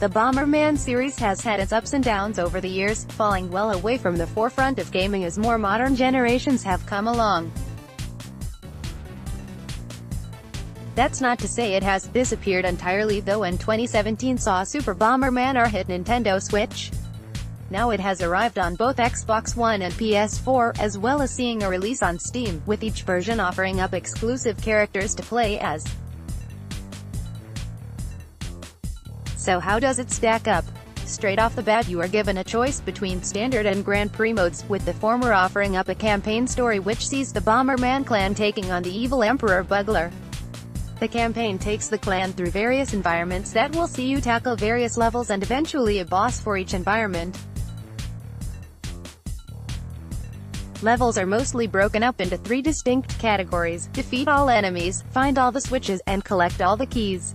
The Bomberman series has had its ups and downs over the years, falling well away from the forefront of gaming as more modern generations have come along. That's not to say it has disappeared entirely though. In 2017 saw Super Bomberman R hit Nintendo Switch. Now it has arrived on both Xbox One and PS4, as well as seeing a release on Steam, with each version offering up exclusive characters to play as. So how does it stack up? Straight off the bat you are given a choice between Standard and Grand Prix modes, with the former offering up a campaign story which sees the Bomberman clan taking on the evil Emperor Bugler. The campaign takes the clan through various environments that will see you tackle various levels and eventually a boss for each environment. Levels are mostly broken up into 3 distinct categories: defeat all enemies, find all the switches, and collect all the keys.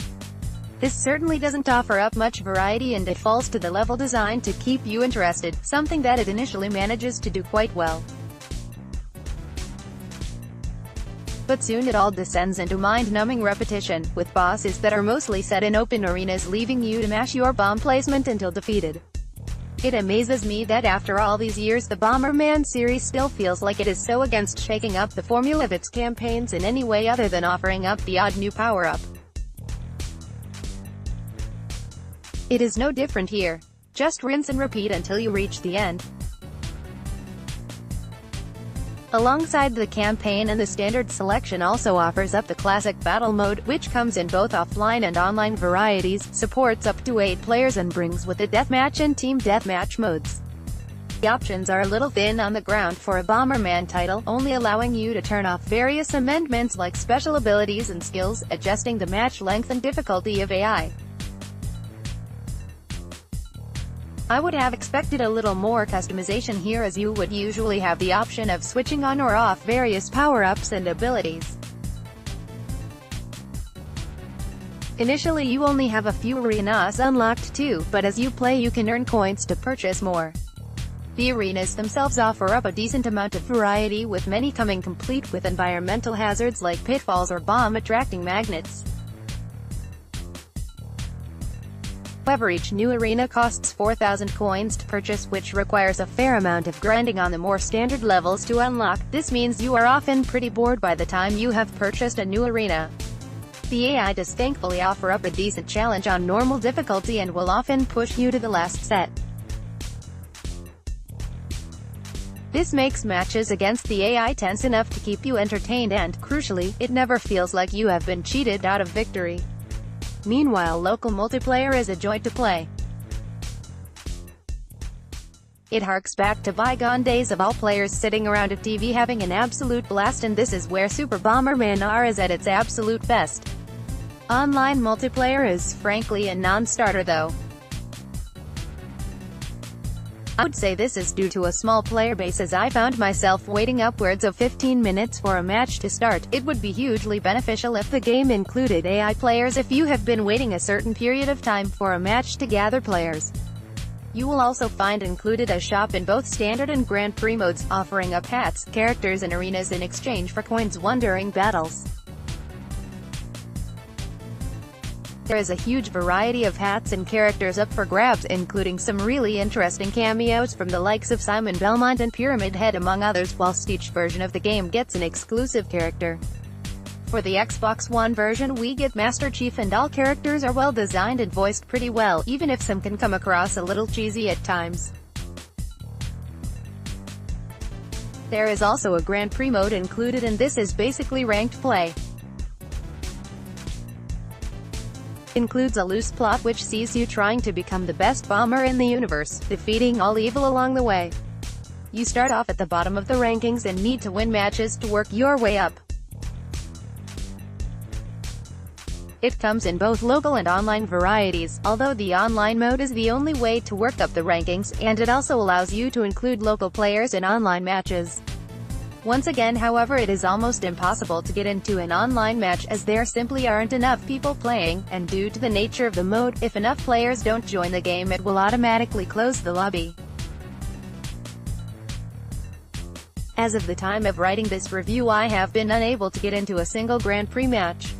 This certainly doesn't offer up much variety and it falls to the level design to keep you interested, something that it initially manages to do quite well. But soon it all descends into mind-numbing repetition, with bosses that are mostly set in open arenas leaving you to mash your bomb placement until defeated. It amazes me that after all these years the Bomberman series still feels like it is so against shaking up the formula of its campaigns in any way other than offering up the odd new power-up. It is no different here. Just rinse and repeat until you reach the end. Alongside the campaign, and the standard selection also offers up the classic battle mode, which comes in both offline and online varieties, supports up to 8 players and brings with it deathmatch and team deathmatch modes. The options are a little thin on the ground for a Bomberman title, only allowing you to turn off various amendments like special abilities and skills, adjusting the match length and difficulty of AI. I would have expected a little more customization here, as you would usually have the option of switching on or off various power-ups and abilities. Initially you only have a few arenas unlocked too, but as you play you can earn coins to purchase more. The arenas themselves offer up a decent amount of variety, with many coming complete with environmental hazards like pitfalls or bomb-attracting magnets. However, each new arena costs 4,000 coins to purchase, which requires a fair amount of grinding on the more standard levels to unlock. This means you are often pretty bored by the time you have purchased a new arena. The AI does thankfully offer up a decent challenge on normal difficulty and will often push you to the last set. This makes matches against the AI tense enough to keep you entertained and, crucially, it never feels like you have been cheated out of victory. Meanwhile, local multiplayer is a joy to play. It harks back to bygone days of all players sitting around a TV having an absolute blast, and this is where Super Bomberman R is at its absolute best. Online multiplayer is frankly a non-starter though. I would say this is due to a small player base, as I found myself waiting upwards of 15 minutes for a match to start. It would be hugely beneficial if the game included AI players if you have been waiting a certain period of time for a match to gather players. You will also find included a shop in both Standard and Grand Prix modes, offering up hats, characters and arenas in exchange for coins won during battles. There is a huge variety of hats and characters up for grabs, including some really interesting cameos from the likes of Simon Belmont and Pyramid Head among others, whilst each version of the game gets an exclusive character. For the Xbox One version we get Master Chief, and all characters are well designed and voiced pretty well, even if some can come across a little cheesy at times. There is also a Grand Prix mode included, and this is basically ranked play. Includes a loose plot which sees you trying to become the best bomber in the universe, defeating all evil along the way. You start off at the bottom of the rankings and need to win matches to work your way up. It comes in both local and online varieties, although the online mode is the only way to work up the rankings, and it also allows you to include local players in online matches. Once again, however, it is almost impossible to get into an online match, as there simply aren't enough people playing, and due to the nature of the mode, if enough players don't join the game it will automatically close the lobby. As of the time of writing this review I have been unable to get into a single Grand Prix match.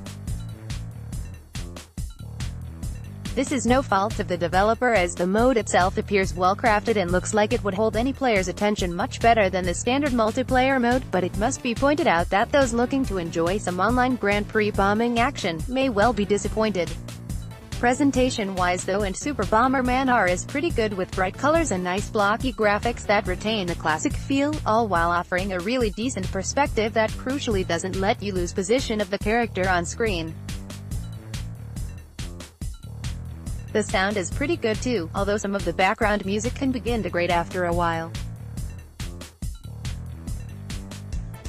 This is no fault of the developer, as the mode itself appears well-crafted and looks like it would hold any player's attention much better than the standard multiplayer mode, but it must be pointed out that those looking to enjoy some online Grand Prix bombing action may well be disappointed. Presentation-wise though, and Super Bomberman R is pretty good, with bright colors and nice blocky graphics that retain the classic feel, all while offering a really decent perspective that crucially doesn't let you lose position of the character on screen. The sound is pretty good too, although some of the background music can begin to grate after a while.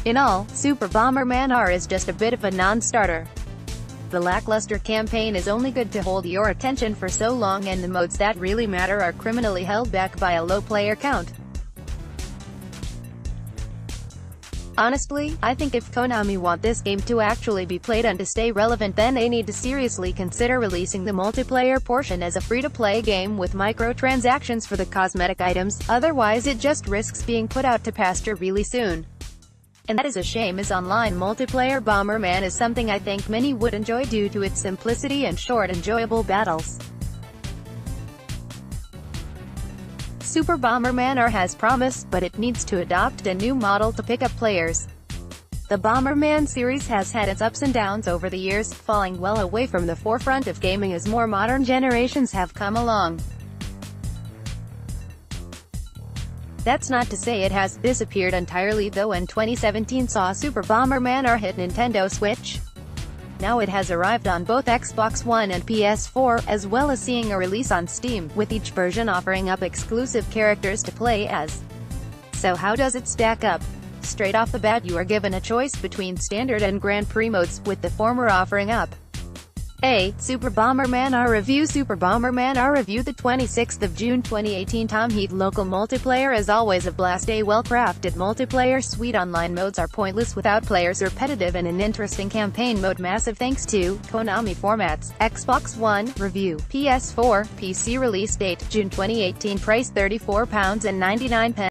In all, Super Bomberman R is just a bit of a non-starter. The lackluster campaign is only good to hold your attention for so long, and the modes that really matter are criminally held back by a low player count. Honestly, I think if Konami want this game to actually be played and to stay relevant, then they need to seriously consider releasing the multiplayer portion as a free-to-play game with microtransactions for the cosmetic items, otherwise it just risks being put out to pasture really soon. And that is a shame, as online multiplayer Bomberman is something I think many would enjoy due to its simplicity and short enjoyable battles. Super Bomberman R has promise, but it needs to adopt a new model to pick up players. The Bomberman series has had its ups and downs over the years, falling well away from the forefront of gaming as more modern generations have come along. That's not to say it has disappeared entirely though, and 2017 saw Super Bomberman R hit Nintendo Switch. Now it has arrived on both Xbox One and PS4, as well as seeing a release on Steam, with each version offering up exclusive characters to play as. So how does it stack up? Straight off the bat you are given a choice between Standard and Grand Prix modes, with the former offering up A. Super Bomberman R Review. Super Bomberman R Review, the 26th of June 2018. Tom Heat. Local multiplayer is always a blast. A well-crafted multiplayer suite. Online modes are pointless without players, repetitive, and an interesting campaign mode. Massive thanks to Konami. Formats: Xbox One Review, PS4, PC. Release date June 2018. Price £34.99.